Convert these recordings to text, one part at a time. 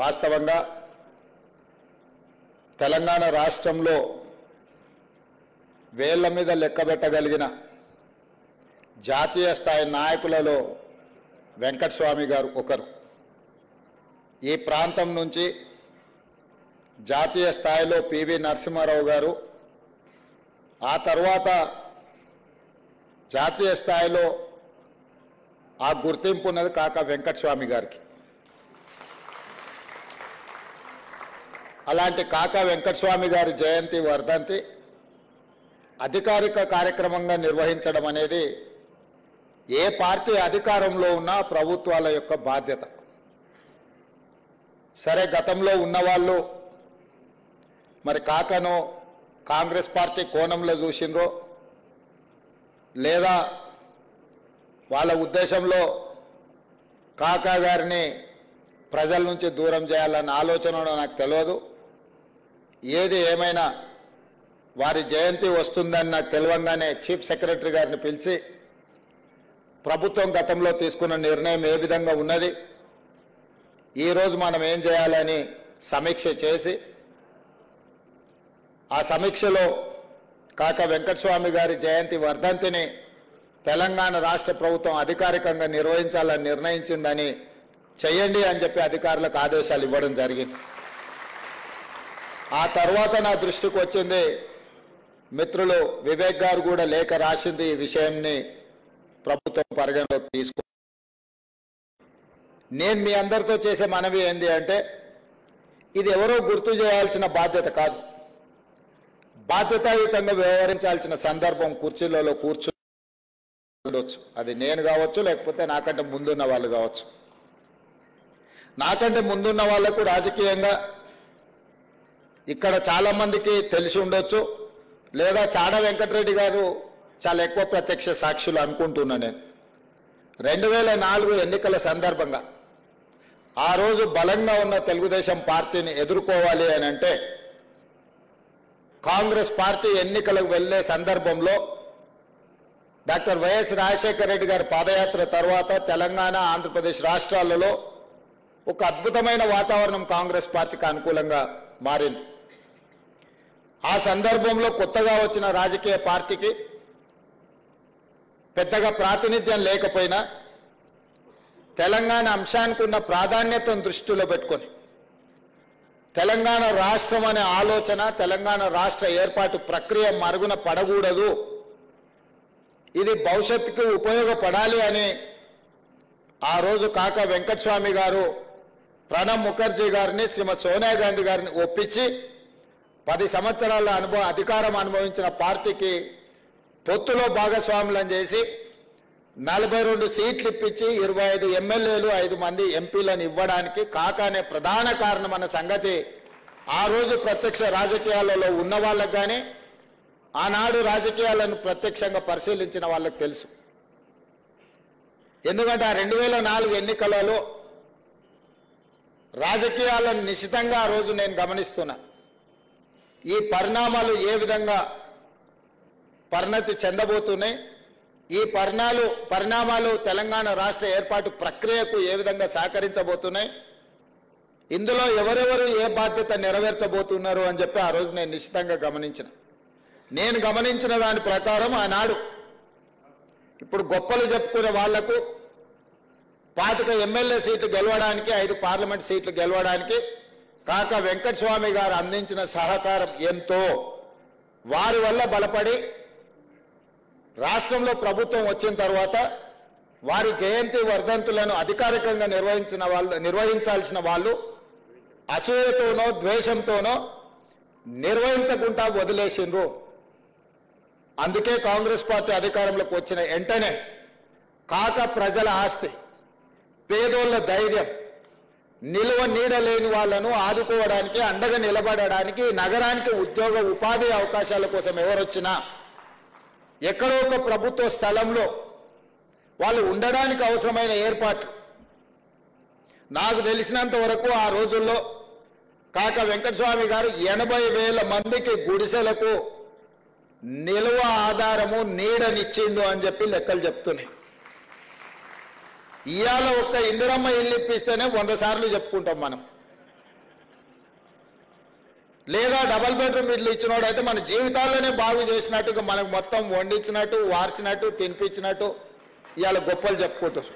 వాస్తవంగా తెలంగాణ రాష్ట్రంలో వేళ్ల మీద లెక్కబెట్టగలిగిన జాతీయ స్థాయి నాయకులలో వెంకటస్వామి గారు ఒకరు. ఈ ప్రాంతం నుంచి జాతీయ స్థాయిలో పివి నరసింహారావు గారు, ఆ తర్వాత జాతీయ స్థాయిలో ఆ గుర్తింపు ఉన్నది కాకా వెంకటస్వామి గారికి. అలాంటి కాకా వెంకటస్వామి గారి జయంతి వర్ధంతి అధికారిక కార్యక్రమంగా నిర్వహించడం అనేది ఏ పార్టీ అధికారంలో ఉన్నా ప్రభుత్వాల యొక్క బాధ్యత. సరే, గతంలో ఉన్నవాళ్ళు మరి కాకను కాంగ్రెస్ పార్టీ కోణంలో చూసినరో లేదా వాళ్ళ ఉద్దేశంలో కాకా గారిని ప్రజల నుంచి దూరం చేయాలన్న ఆలోచనలో నాకు తెలియదు. ఏది ఏమైనా వారి జయంతి వస్తుందని నాకు తెలియంగానే చీఫ్ సెక్రటరీ గారిని పిలిచి ప్రభుత్వం గతంలో తీసుకున్న నిర్ణయం ఏ విధంగా ఉన్నది, ఈరోజు మనం ఏం చేయాలని సమీక్ష చేసి ఆ సమీక్షలో కాకా వెంకటస్వామి గారి జయంతి వర్ధంతిని తెలంగాణ రాష్ట్ర ప్రభుత్వం అధికారికంగా నిర్వహించాలని నిర్ణయించిందని చేయండి అని చెప్పి అధికారులకు ఆదేశాలు ఇవ్వడం జరిగింది. ఆ తర్వాత నా దృష్టికి వచ్చింది, మిత్రులు వివేక్ గారు కూడా లేఖ రాసింది, ఈ విషయాన్ని ప్రభుత్వం పరిగణలోకి తీసుకో. నేను మీ అందరితో చేసే మనవి ఏంది అంటే, ఇది ఎవరో గుర్తు చేయాల్సిన బాధ్యత కాదు, బాధ్యతాయుతంగా వ్యవహరించాల్సిన సందర్భం. కుర్చీలలో కూర్చోవచ్చు, అది నేను కావచ్చు, లేకపోతే నాకంటే ముందున్న వాళ్ళు కావచ్చు. నాకంటే ముందున్న వాళ్లకు రాజకీయంగా ఇక్కడ చాలామందికి తెలిసి ఉండొచ్చు, లేదా చాడ వెంకటరెడ్డి గారు చాలా ఎక్కువ ప్రత్యక్ష సాక్షులు అనుకుంటున్నా నేను. 2004 ఎన్నికల సందర్భంగా ఆ రోజు బలంగా ఉన్న తెలుగుదేశం పార్టీని ఎదుర్కోవాలి అని అంటే కాంగ్రెస్ పార్టీ ఎన్నికలకు వెళ్లే సందర్భంలో డాక్టర్ వైఎస్ రాజశేఖర రెడ్డి గారి పాదయాత్ర తర్వాత తెలంగాణ, ఆంధ్రప్రదేశ్ రాష్ట్రాలలో ఒక అద్భుతమైన వాతావరణం కాంగ్రెస్ పార్టీకి అనుకూలంగా మారింది. ఆ సందర్భంలో కొత్తగా వచ్చిన రాజకీయ పార్టీకి పెద్దగా ప్రాతినిధ్యం లేకపోయినా తెలంగాణ అంశానికి ఉన్న ప్రాధాన్యతను దృష్టిలో పెట్టుకొని తెలంగాణ రాష్ట్రం అనే ఆలోచన, తెలంగాణ రాష్ట్ర ఏర్పాటు ప్రక్రియ మరుగున పడకూడదు, ఇది భవిష్యత్తుకు ఉపయోగపడాలి అని ఆ రోజు కాకా వెంకటస్వామి గారు ప్రణబ్ ముఖర్జీ గారిని, శ్రీమతి సోనియా గాంధీ గారిని ఒప్పించి 10 సంవత్సరాల అధికారం అనుభవించిన పార్టీకి పొత్తులో భాగస్వాములను చేసి 42 సీట్లు ఇప్పించి 25 ఎమ్మెల్యేలు, 5 మంది ఎంపీలను ఇవ్వడానికి కాకానే ప్రధాన కారణం అన్న సంగతి ఆ రోజు ప్రత్యక్ష రాజకీయాలలో ఉన్న వాళ్ళకు కానీ ఆనాడు రాజకీయాలను ప్రత్యక్షంగా పరిశీలించిన వాళ్ళకు తెలుసు. ఎందుకంటే ఆ 2004 ఎన్నికలలో రాజకీయాలను నిశితంగా ఆ రోజు నేను గమనిస్తున్నా. ఈ పరిణామాలు ఏ విధంగా పరిణతి చెందబోతున్నాయి, ఈ పరిణామాలు తెలంగాణ రాష్ట్ర ఏర్పాటు ప్రక్రియకు ఏ విధంగా సహకరించబోతున్నాయి, ఇందులో ఎవరెవరు ఏ బాధ్యత నెరవేర్చబోతున్నారు అని చెప్పి ఆ రోజు నేను నిశ్చితంగా గమనించిన. నేను గమనించిన దాని ప్రకారం ఆనాడు ఇప్పుడు గొప్పలు చెప్పుకునే వాళ్లకు 25 ఎమ్మెల్యే సీట్లు గెలవడానికి, 5 పార్లమెంట్ సీట్లు గెలవడానికి కాకా వెంకటస్వామి గారు అందించిన సహకారం ఎంతో, వారి వల్ల బలపడి రాష్ట్రంలో ప్రభుత్వం వచ్చిన తర్వాత వారి జయంతి వర్ధంతులను అధికారికంగా నిర్వహించాల్సిన వాళ్ళు అసూయతోనో ద్వేషంతోనో నిర్వహించకుండా వదిలేసిండ్రు. అందుకే కాంగ్రెస్ పార్టీ అధికారంలోకి వచ్చిన వెంటనే కాకా ప్రజల ఆస్తి, పేదోళ్ల ధైర్యం, నిలువ నీడ లేని వాళ్లను ఆదుకోవడానికి, అండగా నిలబడడానికి, నగరానికి ఉద్యోగ ఉపాధి అవకాశాల కోసం ఎవరొచ్చినా ఎక్కడో ఒక ప్రభుత్వ స్థలంలో వాళ్ళు ఉండడానికి అవసరమైన ఏర్పాటు నాకు తెలిసినంత వరకు ఆ రోజుల్లో కాకా వెంకటస్వామి గారు 80,000 మందికి గుడిసెలకు నిలువ ఆధారము, నీడనిచ్చిండు అని చెప్పి లెక్కలు చెప్తున్నాయి. ఇవాళ ఒక్క ఇందిరమ్మ ఇల్లు ఇప్పిస్తేనే 100 సార్లు చెప్పుకుంటాం మనం. లేదా డబల్ బెడ్రూమ్ ఇల్లు ఇచ్చినోడైతే మన జీవితాల్లోనే బాగు చేసినట్టుగా మనకు మొత్తం వండించినట్టు వార్చినట్టు తినిపించినట్టు ఇవాళ గొప్పలు చెప్పుకుంటారు.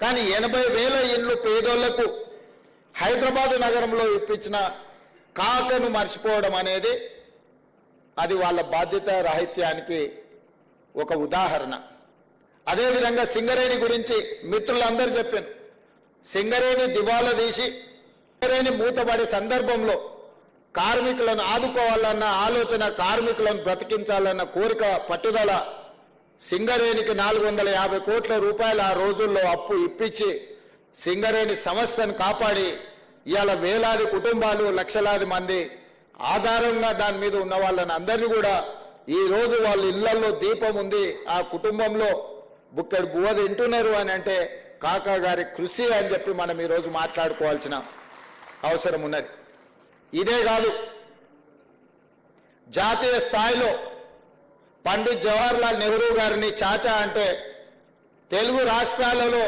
కానీ 80,000 ఇండ్లు పేదోళ్లకు హైదరాబాద్ నగరంలో ఇప్పించిన కాకను మర్చిపోవడం అనేది అది వాళ్ళ బాధ్యత రాహిత్యానికి ఒక ఉదాహరణ. అదేవిధంగా సింగరేణి గురించి మిత్రులందరూ చెప్పాను. సింగరేణి దివాలా తీసి సింగరేణి మూతపడే సందర్భంలో కార్మికులను ఆదుకోవాలన్న ఆలోచన, కార్మికులను బ్రతికించాలన్న కోరిక, పట్టుదల సింగరేణికి 450 కోట్ల రూపాయలు ఆ రోజుల్లో అప్పు ఇప్పించి సింగరేణి సంస్థను కాపాడి ఇవాళ వేలాది కుటుంబాలు, లక్షలాది మంది ఆధారంగా దాని మీద ఉన్న వాళ్ళని అందరినీ కూడా ఈ రోజు వాళ్ళ ఇళ్లలో దీపం ఉంది, ఆ కుటుంబంలో బుక్కడి బువ్వ తింటున్నారు అని అంటే కాకా గారి కృషి అని చెప్పి మనం ఈరోజు మాట్లాడుకోవాల్సిన అవసరం ఉన్నది. ఇదే కాదు, జాతీయ స్థాయిలో పండిత్ జవహర్లాల్ నెహ్రూ గారిని చాచా అంటే తెలుగు రాష్ట్రాలలో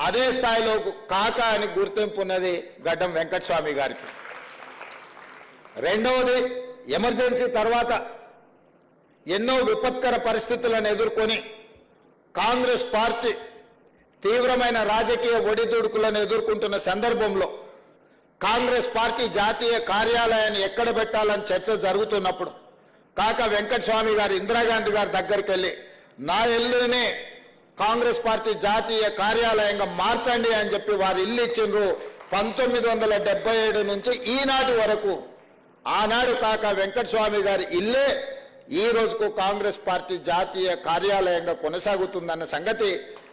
అదే స్థాయిలో కాకా అని గుర్తింపు ఉన్నది గడ్డం వెంకటస్వామి గారికి. రెండవది, ఎమర్జెన్సీ తర్వాత ఎన్నో విపత్కర పరిస్థితులను ఎదుర్కొని కాంగ్రెస్ పార్టీ తీవ్రమైన రాజకీయ ఒడిదుడుకులను ఎదుర్కొంటున్న సందర్భంలో కాంగ్రెస్ పార్టీ జాతీయ కార్యాలయాన్ని ఎక్కడ పెట్టాలని చర్చ జరుగుతున్నప్పుడు కాకా వెంకటస్వామి గారు ఇందిరాగాంధీ గారి దగ్గరికి వెళ్ళి నా ఇల్లునే కాంగ్రెస్ పార్టీ జాతీయ కార్యాలయంగా మార్చండి అని చెప్పి వారు ఇల్లు ఇచ్చిండ్రు. 1977 నుంచి ఈనాటి వరకు ఆనాడు కాకా వెంకటస్వామి గారి ఇల్లే ఈ రోజుకు కాంగ్రెస్ పార్టీ జాతీయ కార్యాలయంగా కొనసాగుతుందన్న సంగతి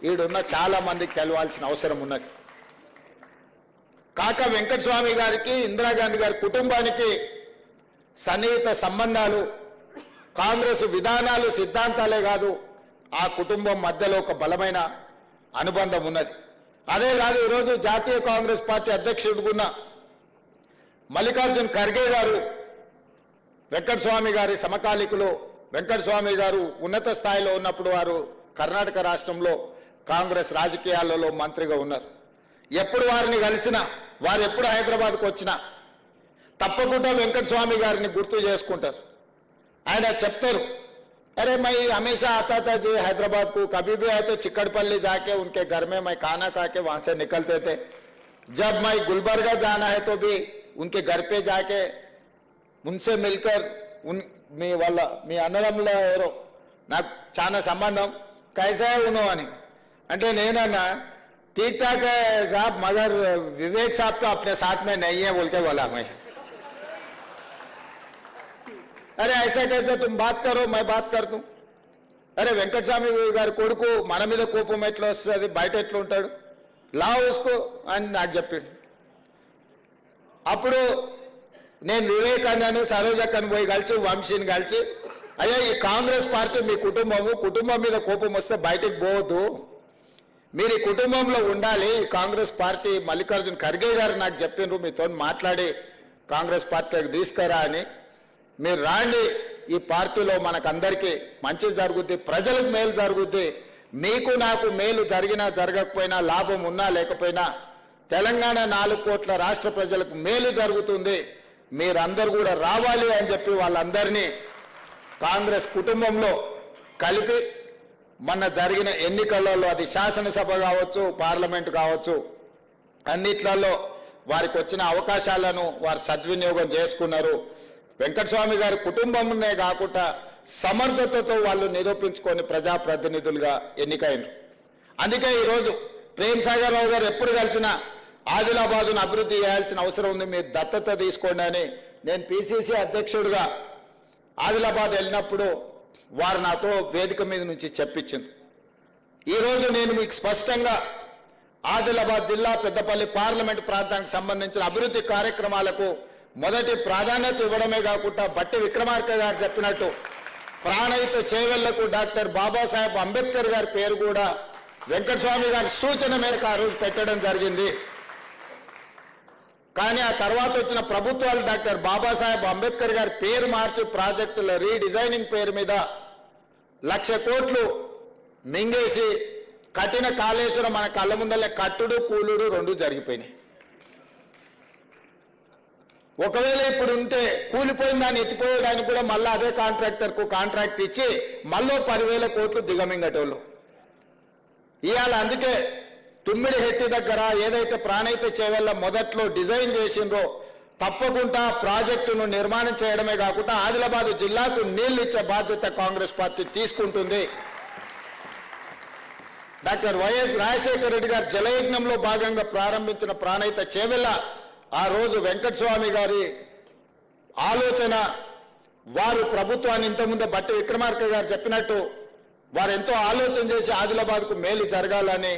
ఈడున్న చాలా మందికి తెలవాల్సిన అవసరం ఉన్నది. కాకా వెంకటస్వామి గారికి, ఇందిరాగాంధీ గారి కుటుంబానికి సన్నిహిత సంబంధాలు, కాంగ్రెస్ విధానాలు, సిద్ధాంతాలే కాదు, ఆ కుటుంబం మధ్యలో ఒక బలమైన అనుబంధం ఉన్నది. అదే కాదు, ఈరోజు జాతీయ కాంగ్రెస్ పార్టీ అధ్యక్షుడుగున్న మల్లికార్జున్ ఖర్గే గారు వెంకటస్వామి గారి సమకాలికులు. వెంకటస్వామి గారు ఉన్నత స్థాయిలో ఉన్నప్పుడు వారు కర్ణాటక రాష్ట్రంలో కాంగ్రెస్ రాజకీయాలలో మంత్రిగా ఉన్నారు. ఎప్పుడు వారిని కలిసినా, వారు ఎప్పుడు హైదరాబాద్కు వచ్చినా తప్పకుండా వెంకటస్వామి గారిని గుర్తు చేసుకుంటారు. ఆయన చెప్తారు, अरे मैं हमेशा आता था जी हैदराबाद को, कभी भी आए तो चिकड़पल्ली जाके उनके घर में मैं खाना खा के वहां से निकलते थे. जब मैं गुलबर्गा जाना है तो भी उनके घर पे जाके उनसे मिलकर మీ వాళ్ళ మీ అన్నదమ్ముల ఎవరో నాకు చాలా సంబంధం, कैसा है उन्होंने అంటే నేనన్నా ठीक ठाक है साहब, मगर विवेक साहब तो अपने साथ में नहीं है बोल के बोला मैं. अरे ऐसा कैसे तुम बात करो, मैं बात कर दूं. अरे వెంకటస్వామి గారి కొడుకు మన మీద కోపం ఎట్లా వస్తుంది, బయట ఎట్లా ఉంటాడు, లా ఉస్కో అని నాకు చెప్పిండు. అప్పుడు నేను వివేక్ అన్నాను, సరోజక్కను పోయి కలిసి, వంశీని కలిసి, అయ్యా ఈ కాంగ్రెస్ పార్టీ మీ కుటుంబం మీద కోపం వస్తే బయటకు పోవద్దు, మీరు ఈ కుటుంబంలో ఉండాలి. కాంగ్రెస్ పార్టీ మల్లికార్జున్ ఖర్గే గారు నాకు చెప్పిండ్రు మీతో మాట్లాడి కాంగ్రెస్ పార్టీకి తీసుకురా అని. మీరు రాండి, ఈ పార్టీలో మనకందరికీ మంచి జరుగుద్ది, ప్రజలకు మేలు జరుగుద్ది, మీకు నాకు మేలు జరిగినా జరగకపోయినా, లాభం ఉన్నా లేకపోయినా తెలంగాణ 4 కోట్ల రాష్ట్ర ప్రజలకు మేలు జరుగుతుంది, మీరందరూ కూడా రావాలి అని చెప్పి వాళ్ళందరినీ కాంగ్రెస్ కుటుంబంలో కలిపి మొన్న జరిగిన ఎన్నికలలో, అది శాసనసభ కావచ్చు, పార్లమెంట్ కావచ్చు, అన్నిట్లలో వారికి వచ్చిన అవకాశాలను వారు సద్వినియోగం చేసుకున్నారు. వెంకటస్వామి గారి కుటుంబంనే కాకుండా సమర్థతతో వాళ్ళు నిరూపించుకొని ప్రజాప్రతినిధులుగా ఎన్నికైనరు. అందుకే ఈరోజు ప్రేమ్ సాగర్ రావు గారు ఎప్పుడు కలిసినా ఆదిలాబాదును అభివృద్ధి చేయాల్సిన అవసరం ఉంది, మీరు దత్తత తీసుకోండి అని నేను పిసిసి అధ్యక్షుడిగా ఆదిలాబాద్ వెళ్ళినప్పుడు వారు నాతో వేదిక మీద నుంచి చెప్పించింది. ఈరోజు నేను మీకు స్పష్టంగా ఆదిలాబాద్ జిల్లా పెద్దపల్లి పార్లమెంట్ ప్రాంతానికి సంబంధించిన అభివృద్ధి కార్యక్రమాలకు మొదటి ప్రాధాన్యత ఇవ్వడమే కాకుండా బట్టి విక్రమార్క గారు చెప్పినట్టు ప్రాణహిత చేవెళ్లకు డాక్టర్ బాబాసాహెబ్ అంబేద్కర్ గారి పేరు కూడా వెంకటస్వామి గారి సూచన మేరకు ఆ రోజు పెట్టడం జరిగింది. కానీ ఆ తర్వాత వచ్చిన ప్రభుత్వాలు డాక్టర్ బాబాసాహెబ్ అంబేద్కర్ గారి పేరు మార్చి ప్రాజెక్టుల రీడిజైనింగ్ పేరు మీద 1,00,000 కోట్లు మింగేసి కట్టిన కాళేశ్వరం మన కళ్ళ ముందలే కట్టుడు కూలుడు 2 జరిగిపోయినాయి. ఒకవేళ ఇప్పుడు ఉంటే కూలిపోయిన దాన్ని ఎత్తిపోయడానికి కూడా మళ్ళీ అదే కాంట్రాక్టర్కు కాంట్రాక్ట్ ఇచ్చి మళ్ళీ 10,000 కోట్లు దిగమింగటోళ్ళు. ఇవాళ అందుకే తుమ్మిడి హెట్టి దగ్గర ఏదైతే ప్రాణహిత చేవెళ్ళ మొదట్లో డిజైన్ చేసిండ్రో తప్పకుండా ప్రాజెక్టును నిర్మాణం చేయడమే కాకుండా ఆదిలాబాద్ జిల్లాకు నీళ్లు ఇచ్చే బాధ్యత కాంగ్రెస్ పార్టీ తీసుకుంటుంది. డాక్టర్ వైఎస్ రాజశేఖర రెడ్డి గారు జలయజ్ఞంలో భాగంగా ప్రారంభించిన ప్రాణహిత చేవెళ్ళ ఆ రోజు వెంకటస్వామి గారి ఆలోచన, వారు ప్రభుత్వాన్ని ఇంతకుముందే బట్టి విక్రమార్క గారు చెప్పినట్టు వారు ఎంతో ఆలోచన చేసి ఆదిలాబాద్కు మేలు జరగాలని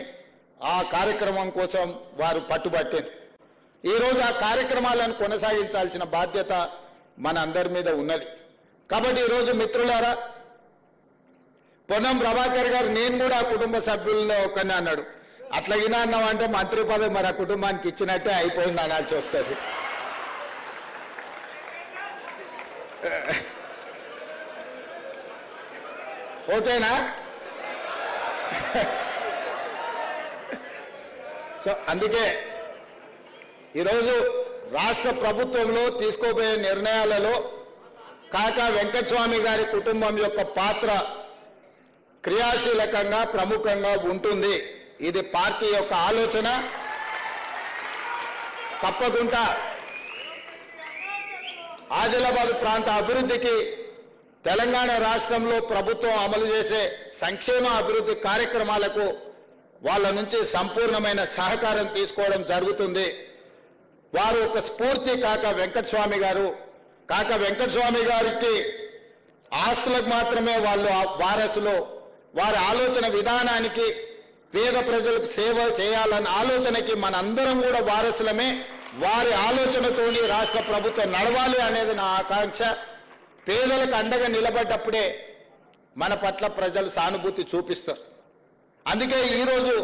ఆ కార్యక్రమం కోసం వారు పట్టుబట్టారు. ఈరోజు ఆ కార్యక్రమాలను కొనసాగించాల్సిన బాధ్యత మన అందరి మీద ఉన్నది. కాబట్టి ఈరోజు మిత్రులారా, పొన్నం ప్రభాకర్ గారు నేను కూడా కుటుంబ సభ్యుల్లో ఒకనే అన్నాడు. అట్లాగినా అన్నామంటే మంత్రి పదవి మరి ఆ కుటుంబానికి ఇచ్చినట్టే అయిపోయింది అనాల్సి వస్తుంది. ఓకేనా? సో అందుకే ఈరోజు రాష్ట్ర ప్రభుత్వంలో తీసుకోబోయే నిర్ణయాలలో కాకా వెంకటస్వామి గారి కుటుంబం యొక్క పాత్ర క్రియాశీలకంగా ప్రముఖంగా ఉంటుంది. ఇది పార్టీ యొక్క ఆలోచన. తప్పకుండా ఆదిలాబాద్ ప్రాంత అభివృద్ధికి తెలంగాణ రాష్ట్రంలో ప్రభుత్వం అమలు చేసే సంక్షేమ అభివృద్ధి కార్యక్రమాలకు వాళ్ళ నుంచి సంపూర్ణమైన సహకారం తీసుకోవడం జరుగుతుంది. వారు ఒక స్ఫూర్తి కాకా వెంకటస్వామి గారు. కాకా వెంకటస్వామి గారికి ఆస్తులకు మాత్రమే వాళ్ళు వారసులు. వారి ఆలోచన విధానానికి, పేద ప్రజలకు సేవ చేయాలన్న ఆలోచనకి మనందరం కూడా వారసులమే. వారి ఆలోచనతోని రాష్ట్ర ప్రభుత్వం నడవాలి అనేది నా ఆకాంక్ష. పేదలకు అండగా నిలబడ్డప్పుడే మన పట్ల ప్రజలు సానుభూతి చూపిస్తారు. అందుకే ఈరోజు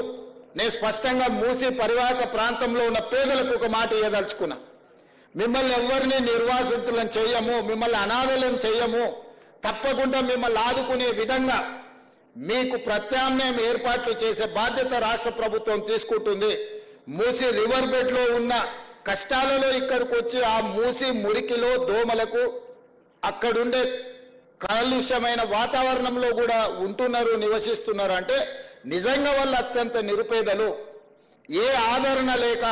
నేను స్పష్టంగా మూసి పరివాహక ప్రాంతంలో ఉన్న పేదలకు ఒక మాట ఇవ్వదలుచుకున్నా. మిమ్మల్ని ఎవరిని నిర్వాసితులను చేయము, మిమ్మల్ని అనాథలను చేయము. తప్పకుండా మిమ్మల్ని ఆదుకునే విధంగా మీకు ప్రత్యామ్నాయం ఏర్పాట్లు చేసే బాధ్యత రాష్ట్ర ప్రభుత్వం తీసుకుంటుంది. మూసి రివర్ బెడ్లో ఉన్న కష్టాలలో ఇక్కడికి వచ్చి ఆ మూసి మురికిలో దోమలకు అక్కడుండే కాలుష్యమైన వాతావరణంలో కూడా ఉంటున్నారు, నివసిస్తున్నారు. అంటే నిజంగా వాళ్ళు అత్యంత నిరుపేదలు. ఏ ఆదరణ లేక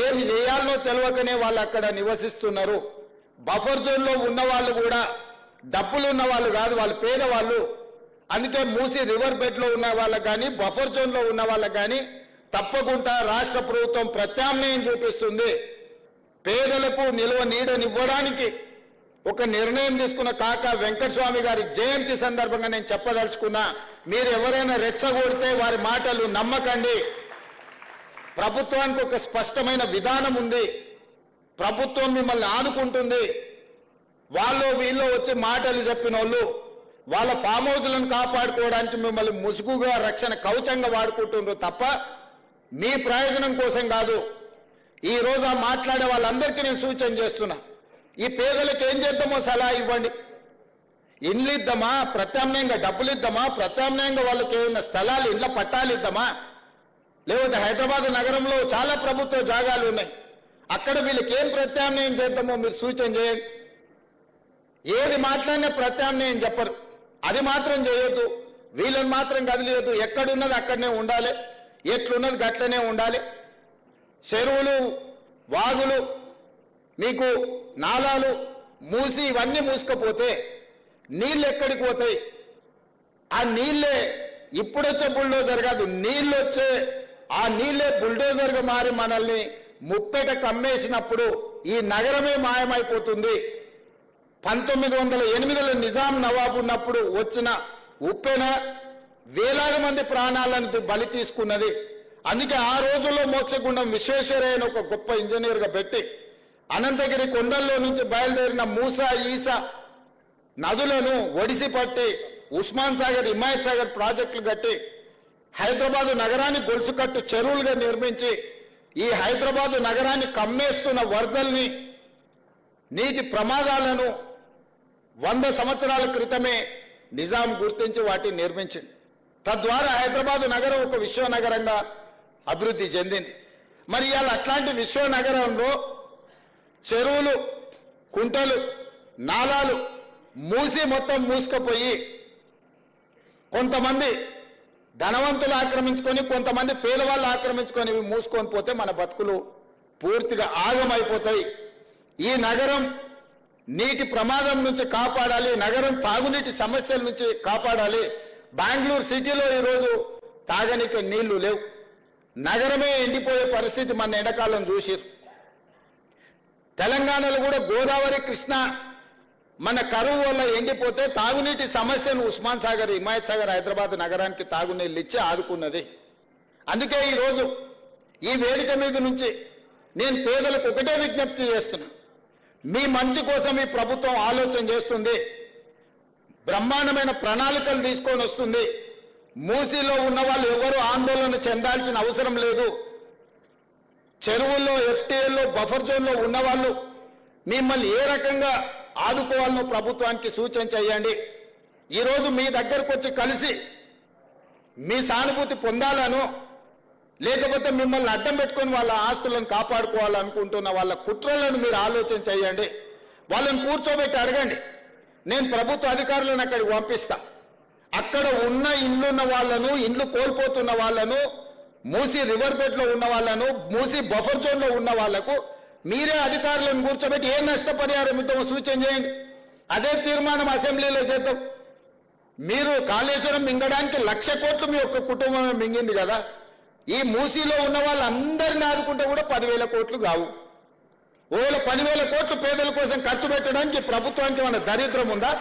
ఏమి చేయాలనో తెలియకనే వాళ్ళు అక్కడ నివసిస్తున్నారు. బఫర్ జోన్లో ఉన్న వాళ్ళు కూడా డబ్బులు ఉన్న వాళ్ళు కాదు, వాళ్ళు పేదవాళ్ళు. అందుకే మూసి రివర్ బెడ్లో ఉన్న వాళ్ళకి కానీ బఫర్ జోన్లో ఉన్న వాళ్ళకి కానీ తప్పకుండా రాష్ట్ర ప్రభుత్వం ప్రత్యామ్నాయం చూపిస్తుంది. పేదలకు నిల్వ నీడనివ్వడానికి ఒక నిర్ణయం తీసుకున్న కాకా వెంకటస్వామి గారి జయంతి సందర్భంగా నేను చెప్పదలుచుకున్నా, మీరు ఎవరైనా రెచ్చగొడితే వారి మాటలు నమ్మకండి. ప్రభుత్వానికి ఒక స్పష్టమైన విధానం ఉంది. ప్రభుత్వం మిమ్మల్ని ఆదుకుంటుంది. వాళ్ళు వీళ్ళు వచ్చి మాటలు చెప్పిన వాళ్ళు వాళ్ళ ఫామ్ హౌస్లను కాపాడుకోవడానికి మిమ్మల్ని ముసుగుగా రక్షణ కవచంగా వాడుకుంటున్నారు తప్ప మీ ప్రయోజనం కోసం కాదు. ఈ రోజు ఆ మాట్లాడే వాళ్ళందరికీ నేను సూచన చేస్తున్నా, ఈ పేదలకు ఏం చేద్దామో సలహా ఇవ్వండి. ఇండ్లు ఇద్దామా, ప్రత్యామ్నాయంగా డబ్బులు ఇద్దామా, ప్రత్యామ్నాయంగా వాళ్ళకి ఏమైనా స్థలాలు ఇండ్ల పట్టాలు ఇద్దామా, లేకపోతే హైదరాబాద్ నగరంలో చాలా ప్రభుత్వ జాగాలు ఉన్నాయి, అక్కడ వీళ్ళకి ఏం ప్రత్యామ్నాయం చేద్దామో మీరు సూచన చేయండి. ఏది మాట్లాడినా ప్రత్యామ్నాయం చెప్పరు. అది మాత్రం చేయొద్దు, వీళ్ళని మాత్రం కదిలియొద్దు. ఎక్కడున్నది అక్కడనే ఉండాలి, ఎట్లున్నది గట్లనే ఉండాలి. చెరువులు, వాగులు, మీకు నాలాలు మూసి ఇవన్నీ మూసుకపోతే నీళ్ళు ఎక్కడికి పోతాయి? ఆ నీళ్ళే ఇప్పుడొచ్చే బుల్డోజర్ కాదు, నీళ్ళు వచ్చే ఆ నీళ్ళే బుల్డోజర్గా మారి మనల్ని ముప్పెట కమ్మేసినప్పుడు ఈ నగరమే మాయమైపోతుంది. 1908లో నిజాం నవాబు ఉన్నప్పుడు వచ్చిన ఉప్పెన వేలాది మంది ప్రాణాలను బలి తీసుకున్నది. అందుకే ఆ రోజుల్లో మోక్షగుండం విశ్వేశ్వరయ్య అని ఒక గొప్ప ఇంజనీర్గా పెట్టి అనంతగిరి కొండల్లో నుంచి బయలుదేరిన మూసా, ఈసా నదులను ఒడిసి పట్టి ఉస్మాన్ సాగర్, హిమాయత్ సాగర్ ప్రాజెక్టులు కట్టి హైదరాబాదు నగరాన్ని గొలుసుకట్టు చెరువులుగా నిర్మించి ఈ హైదరాబాదు నగరాన్ని కమ్మేస్తున్న వరదల్ని, నీటి ప్రమాదాలను 100 సంవత్సరాల క్రితమే నిజాం గుర్తించి వాటిని నిర్మించింది. తద్వారా హైదరాబాదు నగరం ఒక విశ్వనగరంగా అభివృద్ధి చెందింది. మరి ఇవాళ అట్లాంటి విశ్వనగరంలో చెరువులు, కుంటలు, నాలాలు మూసి మొత్తం మూసుకుపోయి కొంతమంది ధనవంతులు ఆక్రమించుకొని, కొంతమంది పేదవాళ్ళు ఆక్రమించుకొని మూసుకొని పోతే మన బతుకులు పూర్తిగా ఆగమైపోతాయి. ఈ నగరం నీటి ప్రమాదం నుంచి కాపాడాలి, నగరం తాగునీటి సమస్యల నుంచి కాపాడాలి. బెంగళూరు సిటీలో ఈరోజు తాగనీకి నీళ్లు లేవు, నగరమే ఎండిపోయే పరిస్థితి మన ఎండాకాలం చూసిరు. తెలంగాణలో కూడా గోదావరి, కృష్ణ మన కరువు వల్ల ఎండిపోతే తాగునీటి సమస్యను ఉస్మాన్ సాగర్, హిమాయత్ సాగర్, హైదరాబాద్ నగరానికి తాగునీళ్ళు ఇచ్చి ఆదుకున్నది. అందుకే ఈరోజు ఈ వేదిక మీద నుంచి నేను పేదలకు ఒకటే విజ్ఞప్తి చేస్తున్నా, మీ మంచి కోసం ఈ ప్రభుత్వం ఆలోచన చేస్తుంది, బ్రహ్మాండమైన ప్రణాళికలు తీసుకొని వస్తుంది. మూసీలో ఉన్న వాళ్ళు ఎవరు ఆందోళన చెందాల్సిన అవసరం లేదు. చెరువుల్లో, ఎఫ్టీఎల్లో, బఫర్ జోన్లో ఉన్నవాళ్ళు మిమ్మల్ని ఏ రకంగా ఆదుకోవాలనో ప్రభుత్వానికి సూచన చేయండి. ఈరోజు మీ దగ్గరకు వచ్చి కలిసి మీ సానుభూతి పొందాలను, లేకపోతే మిమ్మల్ని అడ్డం పెట్టుకొని వాళ్ళ ఆస్తులను కాపాడుకోవాలనుకుంటున్న వాళ్ళ కుట్రలను మీరు ఆలోచన చేయండి. వాళ్ళని కూర్చోబెట్టి అడగండి. నేను ప్రభుత్వ అధికారులను అక్కడికి పంపిస్తా. అక్కడ ఉన్న ఇళ్ళున్న వాళ్ళను, ఇండ్లు కోల్పోతున్న వాళ్ళను, మూసీ రివర్ బెడ్లో ఉన్న వాళ్ళను, మూసీ బఫర్ జోన్లో ఉన్న వాళ్లకు మీరే అధికారులను కూర్చోబెట్టి ఏ నష్టపరిహారం ఇద్దామో సూచన చేయండి. అదే తీర్మానం అసెంబ్లీలో చేద్దాం. మీరు కాళేశ్వరం మింగడానికి 1,00,000 కోట్లు మీ యొక్క కుటుంబమే మింగింది కదా. ఈ మూసీలో ఉన్న వాళ్ళందరినీ ఆదుకుంటే కూడా 10,000 కోట్లు కావు. ఒకవేళ 10,000 కోట్లు పేదల కోసం ఖర్చు పెట్టడానికి ప్రభుత్వానికి మన దరిద్రం ఉందా?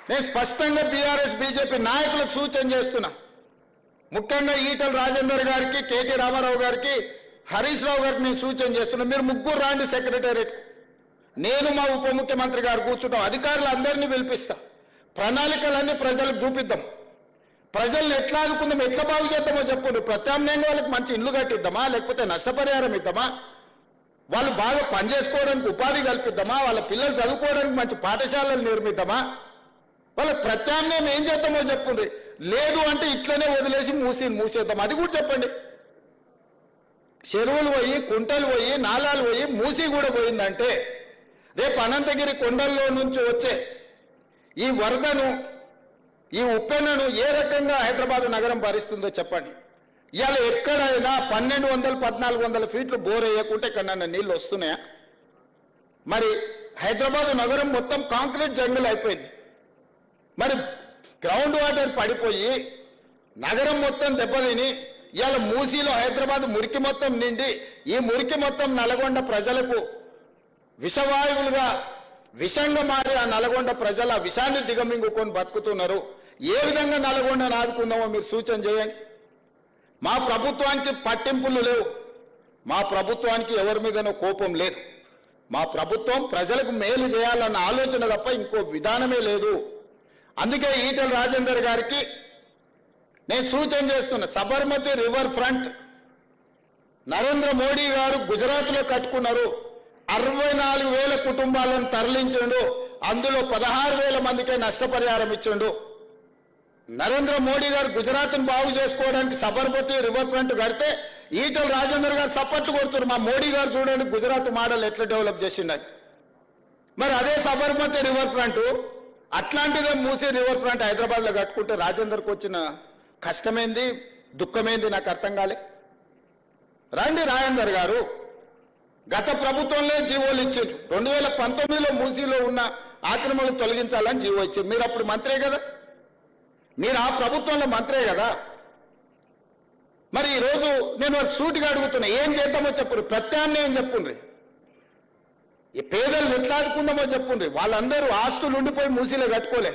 నేను స్పష్టంగా బీఆర్ఎస్, బీజేపీ నాయకులకు సూచన చేస్తున్నా. ముఖ్యంగా ఈటల రాజేందర్ గారికి, కేటీ రామారావు గారికి, హరీష్ రావు గారికి నేను సూచన చేస్తున్నా. మీరు ముగ్గురు రాండి సెక్రటేరియట్. నేను మా ఉప ముఖ్యమంత్రి గారు కూర్చుంటాం. అధికారులు అందరినీ పిలిపిస్తా. ప్రణాళికలన్నీ ప్రజలకు చూపిద్దాం. ప్రజల్ని ఎట్లా ఆదుకుందాం, ఎట్లా బాగు చేద్దామో చెప్పండి. ప్రత్యామ్నాయంగా వాళ్ళకి మంచి ఇల్లు కట్టిద్దామా, లేకపోతే నష్టపరిహారం ఇద్దామా, వాళ్ళు బాగా పనిచేసుకోవడానికి ఉపాధి కల్పిద్దామా, వాళ్ళ పిల్లలు చదువుకోవడానికి మంచి పాఠశాలలు నిర్మిద్దామా, వాళ్ళ ప్రత్యామ్నాయం ఏం చేద్దామో చెప్పండి. లేదు అంటే ఇట్లనే వదిలేసి మూసేద్దాం, అది కూడా చెప్పండి. చెరువులు పోయి, కుంటలు పోయి, నాలాలు పోయి, మూసి కూడా పోయిందంటే రేపు అనంతగిరి కొండల్లో నుంచి వచ్చే ఈ వరదను, ఈ ఉప్పెనను ఏ రకంగా హైదరాబాద్ నగరం భరిస్తుందో చెప్పండి. ఇవాళ ఎక్కడైనా 1200, 1400 ఫీట్లు బోర్ వేయకుంటే ఎక్కడన్నా నీళ్ళు వస్తున్నాయా? మరి హైదరాబాద్ నగరం మొత్తం కాంక్రీట్ జంగిల్ అయిపోయింది. మరి గ్రౌండ్ వాటర్ పడిపోయి నగరం మొత్తం దెబ్బతిని ఇవాళ మూసీలో హైదరాబాద్ మురికి మొత్తం నిండి ఈ మురికి మొత్తం నల్గొండ ప్రజలకు విషవాయువులుగా విషంగా మారి ఆ నల్గొండ ప్రజల విషాన్ని దిగమింగుకొని బతుకుతున్నారు. ఏ విధంగా నల్గొండను ఆదుకుందామో మీరు సూచన చేయండి. మా ప్రభుత్వానికి పట్టింపులు లేవు, మా ప్రభుత్వానికి ఎవరి మీదనో కోపం లేదు. మా ప్రభుత్వం ప్రజలకు మేలు చేయాలన్న ఆలోచన తప్ప ఇంకో విధానమే లేదు. అందుకే ఈటల రాజేందర్ గారికి నేను సూచన చేస్తున్నా. సబర్మతి రివర్ ఫ్రంట్ నరేంద్ర మోడీ గారు గుజరాత్లో కట్టుకున్నారు. 64,000 కుటుంబాలను తరలించిండు. అందులో 16,000 మందికే నష్టపరిహారం ఇచ్చిండు. నరేంద్ర మోడీ గారు గుజరాత్ను బాగు చేసుకోవడానికి సబర్మతి రివర్ ఫ్రంట్ కడితే ఈటల రాజేందర్ గారు సపోర్ట్ కొడుతున్నారు. మా మోడీ గారు చూడండి గుజరాత్ మోడల్ ఎట్లా డెవలప్ చేసిండని. మరి అదే సబర్మతి రివర్ ఫ్రంట్, అట్లాంటిదే మూసీ రివర్ ఫ్రంట్ హైదరాబాద్లో కట్టుకుంటే రాజేందర్కి వచ్చిన కష్టమేంది, దుఃఖమేంది నాకు అర్థం కాలే. రండి రాజేందర్ గారు, గత ప్రభుత్వంలో జీవోలు ఇచ్చారు. 2019లో మూసీలో ఉన్న ఆక్రమణలు తొలగించాలని జీవో ఇచ్చారు. మీరు అప్పుడు మంత్రే కదా, మీరు ఆ ప్రభుత్వంలో మంత్రే కదా. మరి ఈరోజు నేను ఒక సూటిగా అడుగుతున్నా, ఏం చేద్దామో చెప్పుండ్రి, ప్రత్యామ్నాయం చెప్పుండ్రి. ఈ పేదలను ఎట్లా ఆదుకుందామో చెప్పుండ్రి. వాళ్ళందరూ ఆస్తులు ఉండిపోయి మూసీలో కట్టుకోలే,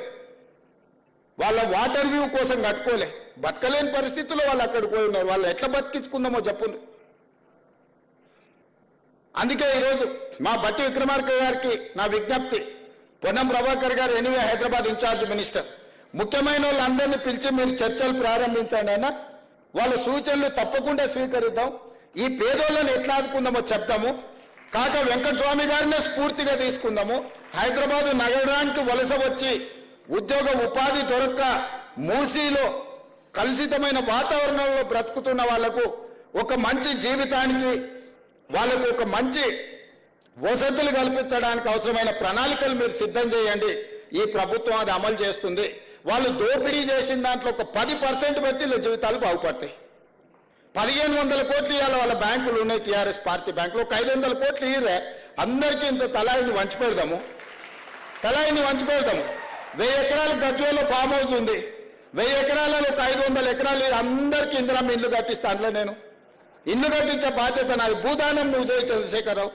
వాళ్ళ వాటర్ వ్యూ కోసం కట్టుకోలే, బతకలేని పరిస్థితుల్లో వాళ్ళు అక్కడికి పోయి ఉన్నారు. వాళ్ళు ఎట్లా బతికించుకుందామో చెప్పుండ్రి. అందుకే ఈరోజు మా బట్టి విక్రమార్క గారికి నా విజ్ఞప్తి, పొన్నం ప్రభాకర్ గారు ఎనివే హైదరాబాద్ ఇన్ఛార్జ్ మినిస్టర్, ముఖ్యమైన వాళ్ళందరినీ పిలిచి మీరు చర్చలు ప్రారంభించండి అన్న. వాళ్ళ సూచనలు తప్పకుండా స్వీకరిద్దాం. ఈ పేదోళ్ళని ఎట్లా ఆదుకుందామో చెప్తాము. కాక వెంకటస్వామి గారినే స్ఫూర్తిగా తీసుకుందాము. హైదరాబాద్ నగరానికి వలస వచ్చి ఉద్యోగ ఉపాధి దొరక్క మూసీలో కలుషితమైన వాతావరణంలో బ్రతుకుతున్న వాళ్లకు ఒక మంచి జీవితానికి, వాళ్ళకు ఒక మంచి వసతులు కల్పించడానికి అవసరమైన ప్రణాళికలు మీరు సిద్ధం చేయండి. ఈ ప్రభుత్వం అది అమలు చేస్తుంది. వాళ్ళు దోపిడీ చేసిన దాంట్లో ఒక 10% పెడితే వీళ్ళ జీవితాలు బాగుపడతాయి. 1500 కోట్లు ఇవ్వాలి వాళ్ళ బ్యాంకులు ఉన్నాయి, టీఆర్ఎస్ పార్టీ బ్యాంకులు. ఒక 500 కోట్లు ఇయ్యరే, అందరికీ ఇంత తలాయిని వంచి పెడదాము. 1000 ఎకరాల గజ్వేల్లో ఫామ్ హౌస్ ఉంది. 1000 ఎకరాలలో ఒక 500 ఎకరాలు అందరికీ ఇందిరమ్మ ఇల్లు కట్టిస్తా. అందులో నేను ఇల్లు కట్టించే బాధ్యత నాది. భూదానం నువ్వు చేయి చంద్రశేఖరరావు.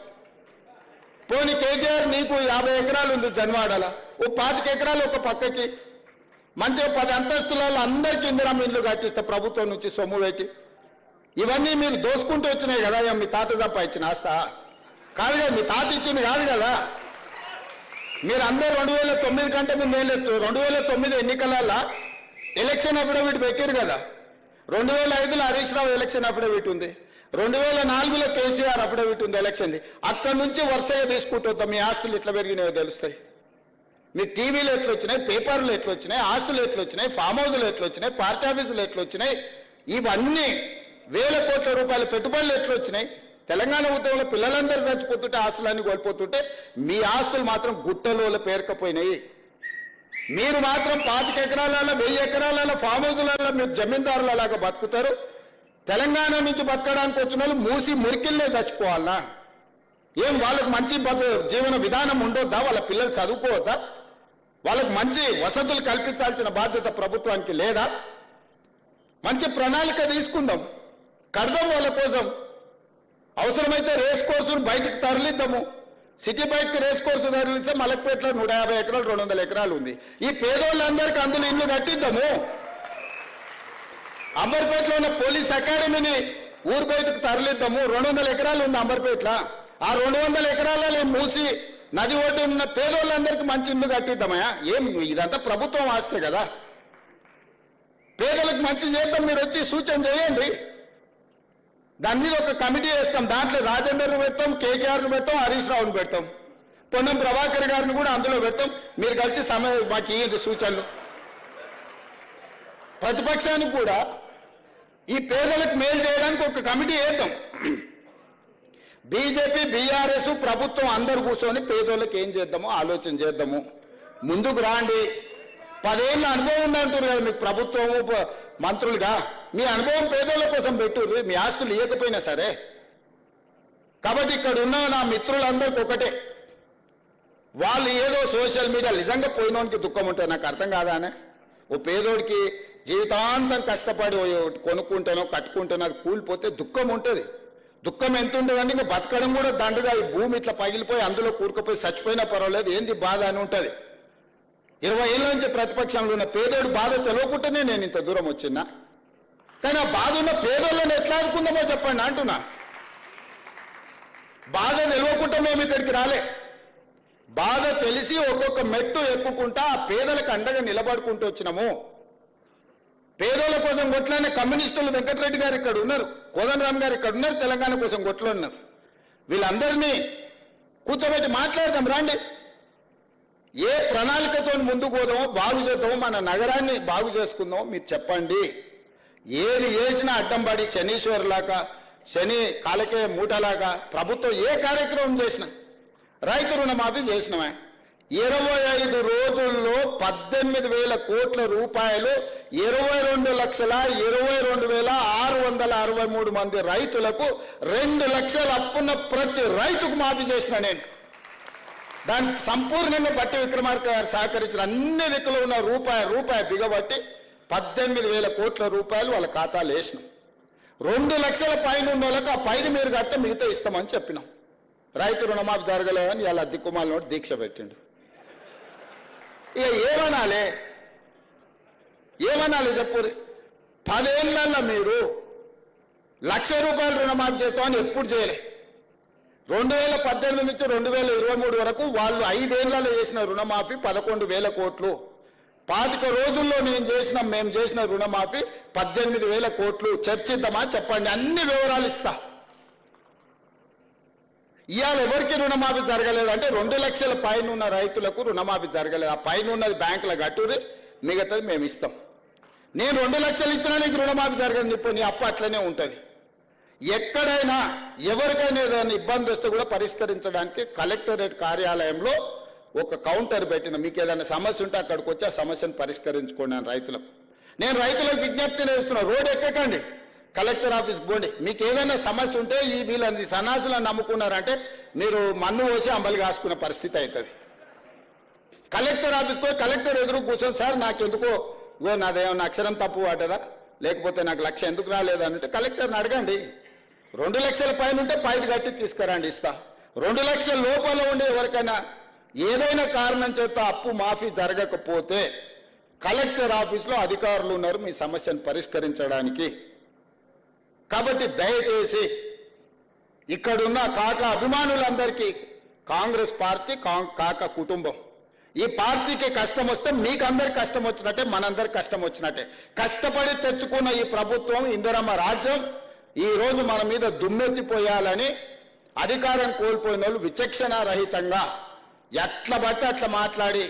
పోనీ కేటీఆర్ నీకు 50 ఎకరాలు ఉంది జన్వాడల, ఓ 25 ఎకరాలు ఒక పక్కకి మంచిగా 10 అంతస్తులలో అందరికీ ఇందిరమ్మ ఇల్లు కట్టిస్తా ప్రభుత్వం నుంచి సొమ్ము పెట్టి. ఇవన్నీ మీరు దోసుకుంటూ వచ్చినాయి కదా. మీ తాత సంపాదించిన ఆస్తా కాదు కదా, మీ తాత ఇచ్చింది కాదు కదా. మీరు అందరూ 2009 కంటే మీరు నేలేదు. 2009 ఎన్నికలలో ఎలక్షన్ అఫిడవిట్ పెట్టారు కదా. 2005లో హరీష్ రావు ఎలక్షన్ అఫిడవిట్ ఉంది. 2004లో కేసీఆర్ అఫిడవిట్ ఉంది ఎలక్షన్ది. అక్కడి నుంచి వరుసగా తీసుకుంటూ మీ ఆస్తులు ఎట్లా పెరిగినాయో తెలుస్తాయి. మీ టీవీలు ఎట్లా వచ్చినాయి, పేపర్లు ఎట్లా వచ్చినాయి, ఆస్తులు ఎట్లా వచ్చినాయి, ఫామ్ హౌస్లు ఎట్లా వచ్చినాయి, పార్టీ ఆఫీసులు ఎట్లా వచ్చినాయి, ఇవన్నీ 1000 కోట్ల రూపాయల పెట్టుబడులు ఎట్లా వచ్చినాయి. తెలంగాణ ఉద్యమంలో పిల్లలందరూ చచ్చిపోతుంటే ఆస్తులన్నీ కోల్పోతుంటే మీ ఆస్తులు మాత్రం గుట్టలో పేరుకపోయినాయి. మీరు మాత్రం 25 ఎకరాలలో 1000 ఎకరాలలో ఫామ్ హౌస్లలో మీరు జమీందారులలాగా బతుకుతారు. తెలంగాణ నుంచి బతకడానికి వచ్చిన వాళ్ళు మూసి మురికిల్లే చచ్చిపోవాలా? ఏం వాళ్ళకు మంచి జీవన విధానం ఉండొద్దా? వాళ్ళ పిల్లలు చదువుకోవద్దా? వాళ్ళకు మంచి వసతులు కల్పించాల్సిన బాధ్యత ప్రభుత్వానికి లేదా? మంచి ప్రణాళిక తీసుకుందాం, కడదాం వాళ్ళ కోసం. అవసరమైతే రేస్ కోర్సును బయటకు తరలిద్దాము. సిటీ బయటకు రేస్ కోర్సు తరలిస్తే మలక్పేటలో 150 ఎకరాలు 200 ఎకరాలు ఉంది. ఈ పేదోళ్ళందరికీ అందులో ఇల్లు కట్టిద్దాము. అంబర్పేటలో ఉన్న పోలీస్ అకాడమీని ఊరు బయటకు తరలిద్దాము. 200 ఎకరాలు ఉంది అంబర్పేటలో. ఆ 200 ఎకరాలలో మూసి నది ఒడ్డు ఉన్న పేదోళ్ళందరికీ మంచి ఇల్లు కట్టిద్దామయా? ఏం ఇదంతా ప్రభుత్వం ఆస్తే కదా. పేదలకు మంచి చేద్దాం, మీరు వచ్చి సూచన చేయండి. దాని మీద ఒక కమిటీ వేస్తాం. దాంట్లో రాజేందర్ను పెడతాం, కేకేఆర్ను పెడతాం, హరీష్ రావును పెడతాం, పొన్నం ప్రభాకర్ గారిని కూడా అందులో పెడతాం. మీరు కలిసి మాకు ఇవ్వండి సూచనలు. ప్రతిపక్షానికి కూడా ఈ పేదలకు మేలు చేయడానికి ఒక కమిటీ వేద్దాం. బీజేపీ, బీఆర్ఎస్, ప్రభుత్వం అందరు కూర్చొని పేదోళ్ళకి ఏం చేద్దామో ఆలోచన చేద్దాము. ముందుకు రాండి. 10 ఏళ్ళ అనుభవం ఉందంటారు కదా మీకు ప్రభుత్వము మంత్రులుగా. మీ అనుభవం పేదోళ్ళ కోసం పెట్టుర్రు, మీ ఆస్తులు ఇవ్వకపోయినా సరే. కాబట్టి ఇక్కడ ఉన్న నా మిత్రులందరికీ ఒకటే, వాళ్ళు ఏదో సోషల్ మీడియా నిజంగా పోయినోనికి దుఃఖం ఉంటుంది. నాకు అర్థం కాదానే. ఓ పేదోడికి జీవితాంతం కష్టపడి కొనుక్కుంటానో కట్టుకుంటానో అది కూలిపోతే దుఃఖం ఉంటుంది. దుఃఖం ఎంత ఉంటుందంటే ఇంకా బతకడం కూడా దండుగా. ఈ భూమి ఇట్లా పగిలిపోయి అందులో కూరుకుపోయి చచ్చిపోయినా పర్వాలేదు, ఏంది బాధ అని ఉంటుంది. 20 ఏళ్ళ నుంచి ప్రతిపక్షంలో ఉన్న పేదోడు బాధ తెలియకుండానే నేను ఇంత దూరం వచ్చినా. కానీ ఆ బాధ ఉన్న పేదోళ్ళని ఎట్లా ఆదుకుందామో చెప్పండి అంటున్నా. బాధ తెలియకుండా మేము ఇక్కడికి రాలే. బాధ తెలిసి ఒక్కొక్క మెట్టు ఎక్కుకుంటా ఆ పేదలకు అండగా నిలబడుకుంటూ వచ్చినాము. పేదోళ్ళ కోసం కొట్లానే కమ్యూనిస్టులు వెంకటరెడ్డి గారు ఇక్కడ ఉన్నారు, కోదండరామ్ గారు ఇక్కడ ఉన్నారు, తెలంగాణ కోసం కొట్లున్నారు. వీళ్ళందరినీ కూర్చోబెట్టి మాట్లాడదాం రండి. ఏ ప్రణాళికతో ముందుకు పోదామో, బాగు చేద్దామో, మన నగరాన్ని బాగు చేసుకుందామో మీరు చెప్పండి. ఏది చేసినా అడ్డం పడి శనీశ్వరులాగా, శని కాలకే మూటలాగా ప్రభుత్వం ఏ కార్యక్రమం చేసినా, రైతు రుణమాఫీ చేసినవే 25 రోజుల్లో 18,000 కోట్ల రూపాయలు 22,22,663 మంది రైతులకు 2 లక్షల అప్పున్న ప్రతి రైతుకు మాఫీ చేసిన నేను. దాన్ని సంపూర్ణంగా బట్టి విక్రమార్క గారు సహకరించిన అన్ని దిక్కులో ఉన్న రూపాయి బిగబట్టి 18,000 కోట్ల రూపాయలు వాళ్ళ ఖాతాలు వేసినాం. 2 లక్షల పైన ఉన్న వాళ్ళకి ఆ పైన మీరు కడితే మిగతా ఇస్తామని చెప్పినాం. రైతు రుణమాఫీ జరగలేదని ఇలా దిక్కుమాల దీక్ష పెట్టిండు. ఇక ఏమనాలి చెప్పు. 10 ఏళ్ళల్లో మీరు 1,00,000 రూపాయలు రుణమాఫీ చేస్తామని ఎప్పుడు చేయలే. 2018 నుంచి 2023 వరకు వాళ్ళు 5 ఏళ్లలో చేసిన రుణమాఫీ 11,000 కోట్లు. 25 రోజుల్లో మేము చేసిన రుణమాఫీ 18,000 కోట్లు. చర్చిద్దామా చెప్పండి, అన్ని వివరాలు ఇస్తా. ఇవాళ ఎవరికి రుణమాఫీ జరగలేదంటే 2 లక్షల పైన ఉన్న రైతులకు రుణమాఫీ జరగలేదు. ఆ పైన ఉన్నది బ్యాంకుల కట్టురి, మిగతాది మేము ఇస్తాం. నేను 2 లక్షలు ఇచ్చినా నీకు రుణమాఫీ జరగని చెప్పు, నీ అప్పు అట్లనే ఉంటుంది. ఎక్కడైనా ఎవరికైనా ఏదైనా ఇబ్బంది వస్తే కూడా పరిష్కరించడానికి కలెక్టరేట్ కార్యాలయంలో ఒక కౌంటర్ పెట్టిన, మీకు ఏదైనా సమస్య ఉంటే అక్కడికి వచ్చి ఆ సమస్యను పరిష్కరించుకోండి అని రైతులకు. నేను రైతులకు విజ్ఞప్తి చేస్తున్నా, రోడ్ ఎక్కకండి, కలెక్టర్ ఆఫీస్కి పోండి. మీకు ఏదైనా సమస్య ఉంటే వీళ్ళని సన్నాసులను నమ్ముకున్నారంటే మీరు మన్ను పోసి అంబలి కాసుకునే పరిస్థితి అవుతుంది. కలెక్టర్ ఆఫీస్కి పోయి కలెక్టర్ ఎదురు కూర్చొని, సార్ నాకెందుకో నాదేమన్నా అక్షరం తప్పు పడ్డదా, లేకపోతే నాకు 1,00,000 ఎందుకు రాలేదంటే కలెక్టర్ని అడగండి. 2 లక్షల పైన ఉంటే 5 కట్టి తీసుకురండి, ఇస్తా. 2 లక్షల లోపల ఉండే ఎవరికైనా ఏదైనా కారణం చేత అప్పు మాఫీ జరగకపోతే కలెక్టర్ ఆఫీస్లో అధికారులు ఉన్నారు మీ సమస్యను పరిష్కరించడానికి. కాబట్టి దయచేసి ఇక్కడున్న కాక అభిమానులందరికీ, కాంగ్రెస్ పార్టీ కాక కుటుంబం, ఈ పార్టీకి కష్టం వస్తే మీకు అందరికి కష్టం వచ్చినట్టే, మనందరికి కష్టం వచ్చినట్టే. కష్టపడి తెచ్చుకున్న ఈ ప్రభుత్వం, ఇందిరమ్మ రాజ్యం ఈ రోజు మన మీద దుమ్మెత్తిపోయాలని అధికారం కోల్పోయిన వాళ్ళు విచక్షణ రహితంగా ఎట్లా బట్టి అట్లా మాట్లాడి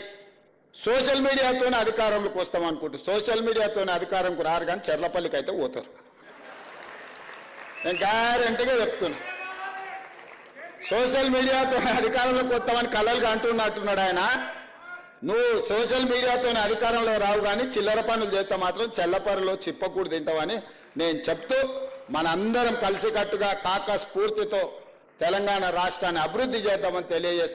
సోషల్ మీడియాతోనే అధికారంలోకి వస్తాం అనుకుంటారు. సోషల్ మీడియాతోనే అధికారంకు రారు, కానీ చెర్లపల్లికి అయితే పోతారు. నేను గ్యారెంటీగా చెప్తున్నా, సోషల్ మీడియాతోనే అధికారంలోకి వస్తామని కలలుగా అంటున్నట్టున్నాడు ఆయన. నువ్వు సోషల్ మీడియాతోనే అధికారంలో రావు, కానీ చిల్లర పనులు చేస్తే మాత్రం చెల్లపరులో చిప్పకూడు తింటావని నేను చెప్తూ, మనందరం కలిసికట్టుగా కాక స్ఫూర్తితో తెలంగాణ రాష్ట్రాన్ని అభివృద్ధి చేద్దామని తెలియజేస్తాం.